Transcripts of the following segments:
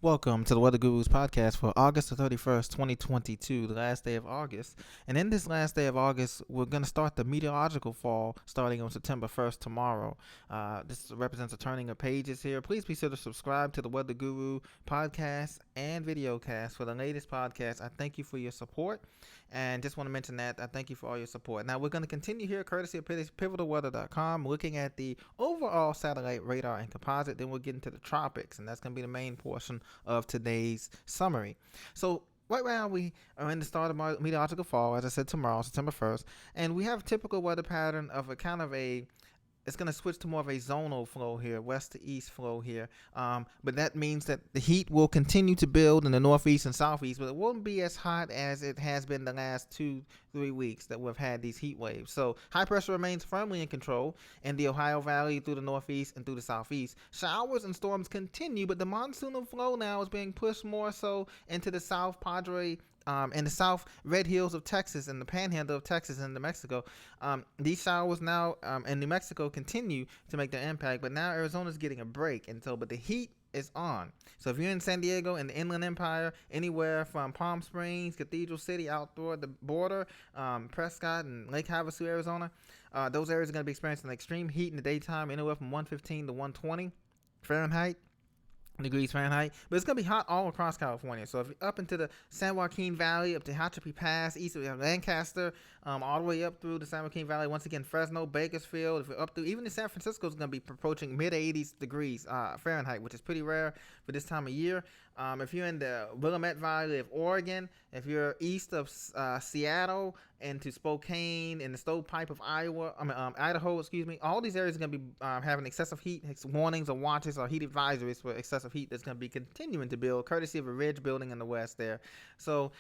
Welcome to the Weather Gurus podcast for August the 31st, 2022, the last day of August. And in this last day of August, we're going to start the meteorological fall starting on September 1st tomorrow. This represents a turning of pages here. Please be sure to subscribe to the Weather Guru podcast and videocast for the latest podcast. I thank you for your support. And just want to mention that I thank you for all your support. Now, we're going to continue here, courtesy of pivotalweather.com, looking at the overall satellite radar and composite. Then we'll get into the tropics, and that's going to be the main portion of today's summary. So right now we are in the start of meteorological fall, as I said, tomorrow, September 1st, and we have a typical weather pattern of a kind of it's going to switch to more of a zonal flow here, west to east flow here. But that means that the heat will continue to build in the northeast and southeast, but it won't be as hot as it has been the last 2-3 weeks that we've had these heat waves. So high pressure remains firmly in control in the Ohio Valley through the northeast and through the southeast. Showers and storms continue, but the monsoonal flow now is being pushed more so into the South Padre in the south red hills of Texas and the panhandle of Texas and New Mexico. These showers now in New Mexico continue to make their impact, but now Arizona's getting a break. But the heat is on. So if you're in San Diego and the Inland Empire, anywhere from Palm Springs, Cathedral City, out toward the border, Prescott and Lake Havasu, Arizona, those areas are going to be experiencing extreme heat in the daytime, anywhere from 115 to 120 Fahrenheit. Degrees Fahrenheit, but it's going to be hot all across California. So if you're up into the San Joaquin Valley, up to Tehachapi Pass, east of Lancaster, all the way up through the San Joaquin Valley, once again, Fresno, Bakersfield, if you're up through, even in San Francisco is going to be approaching mid-80s degrees Fahrenheit, which is pretty rare for this time of year. If you're in the Willamette Valley of Oregon, if you're east of Seattle into Spokane and the stovepipe of Idaho, all these areas are going to be having excessive heat warnings or watches or heat advisories for excessive heat that's going to be continuing to build, courtesy of a ridge building in the west there. So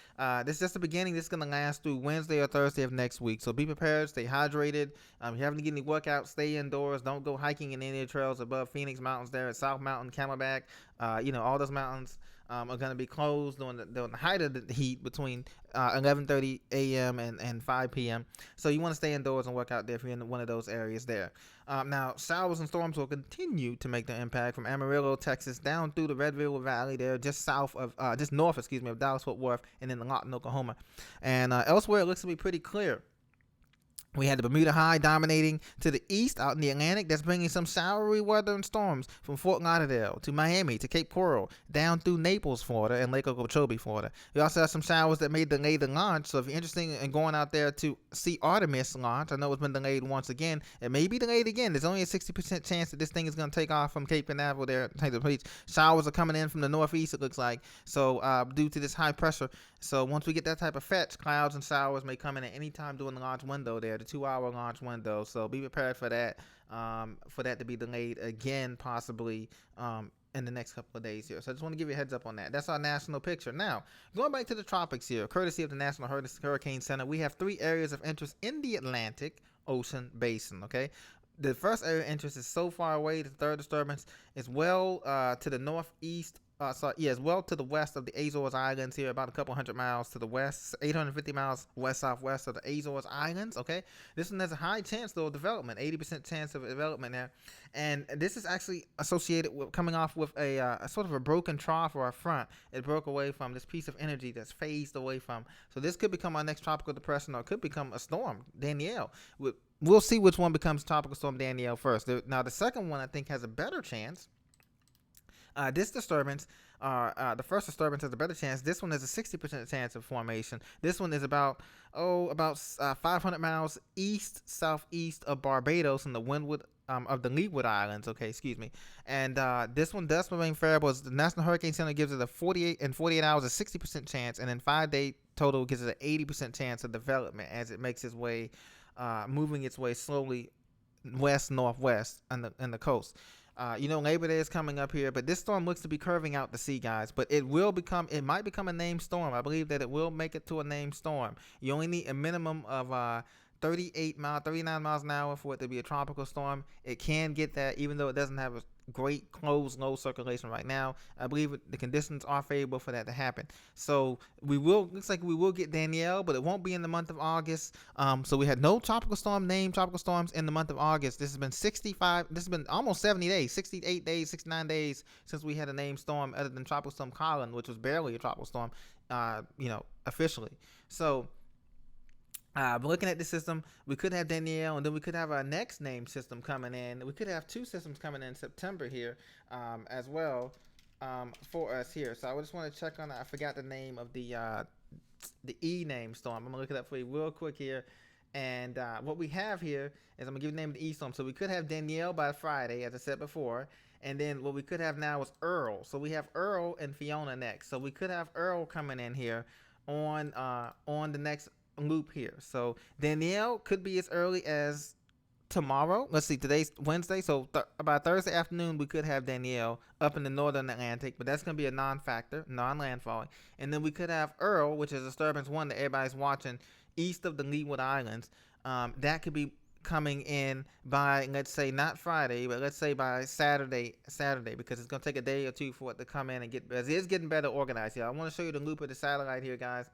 this is just the beginning. This is going to last through Wednesday or Thursday of next week. So be prepared, stay hydrated. If you haven't get any workouts, stay indoors. Don't go hiking in any of the trails above Phoenix Mountains there at South Mountain, Camelback. All those mountains are going to be closed during the height of the heat between 11:30 a.m. and 5 p.m. So you want to stay indoors and work out there if you're in one of those areas there. Now, showers and storms will continue to make their impact from Amarillo, Texas, down through the Red River Valley there, just north of Dallas-Fort Worth, and then Lawton, Oklahoma. And elsewhere, it looks to be pretty clear. We had the Bermuda High dominating to the east out in the Atlantic. That's bringing some showery weather and storms from Fort Lauderdale to Miami to Cape Coral, down through Naples, Florida, and Lake Okeechobee, Florida. We also have some showers that may delay the launch. So if you're interested in going out there to see Artemis launch, I know it's been delayed once again. It may be delayed again. There's only a 60% chance that this thing is going to take off from Cape Canaveral there. Showers are coming in from the northeast, it looks like. So due to this high pressure. So once we get that type of fetch, clouds and showers may come in at any time during the launch window there, the 2-hour launch window. So be prepared for that to be delayed again, possibly in the next couple of days here. So I just want to give you a heads up on that. That's our national picture. Now, going back to the tropics here, courtesy of the National Hurricane Center, we have 3 areas of interest in the Atlantic Ocean Basin, okay? The first area of interest is so far away, the third disturbance is well to the northeast. As well to the west of the Azores Islands here, about a couple hundred miles to the west, 850 miles west-southwest of the Azores Islands, okay? This one has a high chance, though, of development, 80% chance of development there. And this is actually associated with coming off with a sort of a broken trough or a front. It broke away from this piece of energy that's phased away from. So this could become our next tropical depression, or it could become a storm, Danielle. We'll see which one becomes Tropical Storm Danielle first. Now, the second one, I think, has a better chance. This disturbance, the first disturbance has a better chance. This one has a 60% chance of formation. This one is about 500 miles southeast of Barbados in the windward of the Leeward Islands. And this one does remain variable. As the National Hurricane Center gives it a 48 hours, a 60% chance, and then 5-day total gives it an 80% chance of development as it makes its way, moving its way slowly west-northwest on the coast. Labor Day is coming up here, but this storm looks to be curving out to sea, guys. But it might become a named storm. I believe that it will make it to a named storm. You only need a minimum of 39 miles an hour for it to be a tropical storm. It can get that, even though it doesn't have great closed low circulation right now. I believe the conditions are favorable for that to happen. So looks like we will get Danielle, but it won't be in the month of August. So we had no tropical storm named tropical storms in the month of August. This has been 65. This has been almost 70 days, 68 days, 69 days since we had a named storm other than tropical storm Colin, which was barely a tropical storm, officially. So but looking at the system, we could have Danielle, and then we could have our next named system coming in. We could have two systems coming in September here, as well, for us here. So I just want to check on. I forgot the name of the E name storm. I'm gonna look it up for you real quick here. And what we have here is I'm gonna give you the name of the E storm. So we could have Danielle by Friday, as I said before. And then what we could have now is Earl. So we have Earl and Fiona next. So we could have Earl coming in here on the next loop here. So Danielle could be as early as tomorrow. Let's see, today's Wednesday, so by Thursday afternoon we could have Danielle up in the northern Atlantic, but that's going to be a non-factor, non-landfalling. And then we could have Earl, which is disturbance one that everybody's watching east of the Leeward Islands. That could be coming in by, let's say, not Friday, but let's say by Saturday, because it's going to take a day or two for it to come in and get, it is getting better organized here. I want to show you the loop of the satellite here, guys.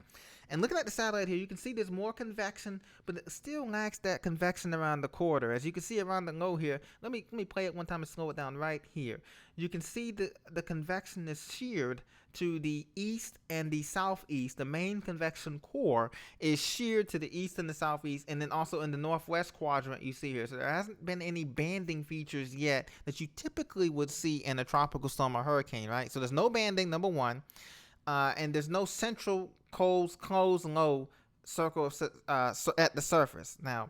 And looking at the satellite here, you can see there's more convection, but it still lacks that convection around the quarter. As you can see around the low here, let me play it one time and slow it down right here. You can see the convection is sheared to the east and the southeast. The main convection core is sheared to the east and the southeast, and then also in the northwest quadrant you see here. So there hasn't been any banding features yet that you typically would see in a tropical storm or hurricane, right? So there's no banding, number one. And there's no central closed low circle at the surface. Now,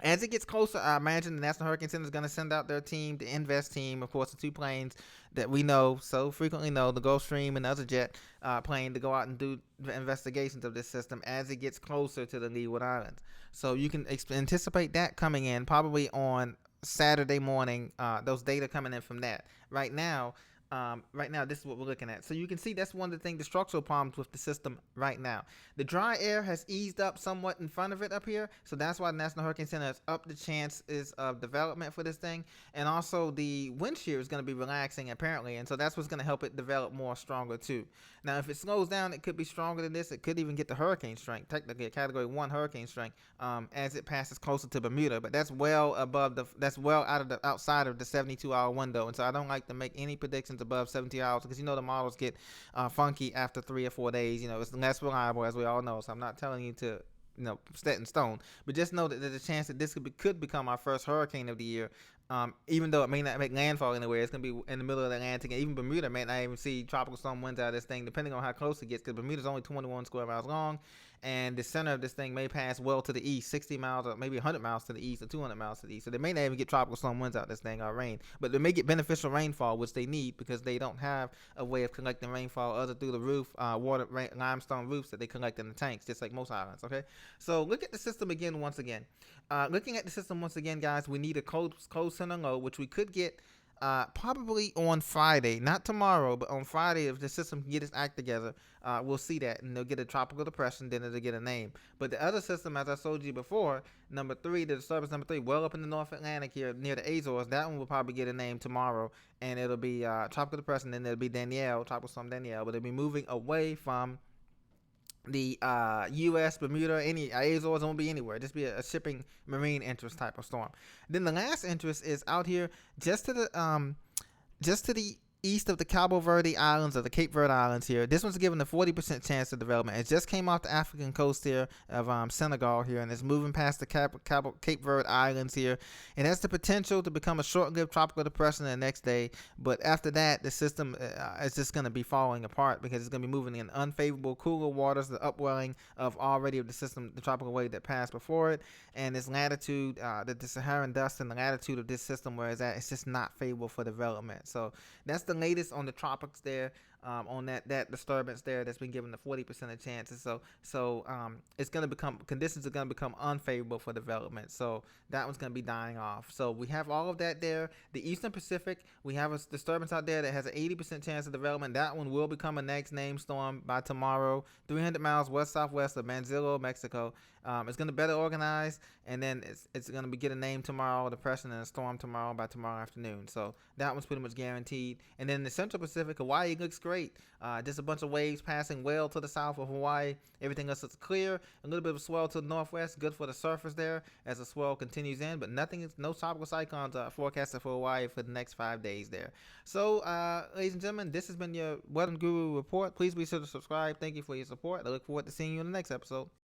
as it gets closer, I imagine the National Hurricane Center is going to send out their team, the Invest team, of course, the two planes that we know so frequently know, the Gulfstream and the other jet plane, to go out and do investigations of this system as it gets closer to the Leeward Islands. So you can anticipate that coming in probably on Saturday morning, those data coming in from that. Right now, this is what we're looking at. So you can see that's one of the things, the structural problems with the system right now. The dry air has eased up somewhat in front of it up here. So that's why the National Hurricane Center has upped the chances of development for this thing. And also the wind shear is going to be relaxing apparently. And so that's what's going to help it develop more stronger too. Now, if it slows down, it could be stronger than this. It could even get to hurricane strength, technically a category 1 hurricane strength, as it passes closer to Bermuda. But that's well outside of the 72-hour window. And so I don't like to make any predictions above 70 hours because the models get funky after 3 or 4 days. It's less reliable, as we all know. So I'm not telling you to set in stone, but just know that there's a chance that this could become our first hurricane of the year. Even though it may not make landfall anywhere, it's going to be in the middle of the Atlantic, and even Bermuda may not even see tropical storm winds out of this thing, depending on how close it gets, because Bermuda's only 21 square miles long, and the center of this thing may pass well to the east, 60 miles or maybe 100 miles to the east or 200 miles to the east. So they may not even get tropical storm winds out of this thing or rain, but they may get beneficial rainfall, which they need because they don't have a way of collecting rainfall other through the roof, limestone roofs that they collect in the tanks, just like most islands, okay? So look at the system again once again. Looking at the system once again, guys, we need a cold center low, which we could get probably on Friday, not tomorrow, but on Friday. If the system can get its act together, we'll see that, and they'll get a tropical depression, then it'll get a name. But the other system, as I told you before, number 3, the disturbance number 3, well up in the North Atlantic here near the Azores, that one will probably get a name tomorrow, and it'll be tropical depression, then it'll be Danielle, tropical storm Danielle, but it'll be moving away from the U.S., Bermuda, any Azores, won't be anywhere. Just be a shipping marine interest type of storm. Then the last interest is out here just to the east of the Cabo Verde Islands, or the Cape Verde Islands here. This one's given a 40% chance of development. It just came off the African coast here of Senegal here, and it's moving past the Cape Verde Islands here. It has the potential to become a short-lived tropical depression the next day, but after that, the system is just going to be falling apart because it's going to be moving in unfavorable, cooler waters, the upwelling of the system, the tropical wave that passed before it, and its latitude, the Saharan dust and the latitude of this system where it's at, it's just not favorable for development. So that's the the latest on the tropics there. On that disturbance there that's been given the 40% of chances. So it's gonna become conditions are gonna become unfavorable for development. So that one's gonna be dying off. So we have all of that there. The Eastern Pacific, we have a disturbance out there that has an 80% chance of development. That one will become a next named storm by tomorrow. 300 miles west southwest of Manzillo, Mexico. It's gonna better organize, and then it's gonna be get a name tomorrow, depression, and a storm tomorrow by tomorrow afternoon. So that one's pretty much guaranteed. And then the Central Pacific, Hawaii looks great. Just a bunch of waves passing well to the south of Hawaii. Everything else is clear. A little bit of a swell to the northwest, good for the surface there as the swell continues in. But no tropical cyclones forecasted for Hawaii for the next 5 days there. So, ladies and gentlemen, this has been your Weather Guru report. Please be sure to subscribe. Thank you for your support. I look forward to seeing you in the next episode.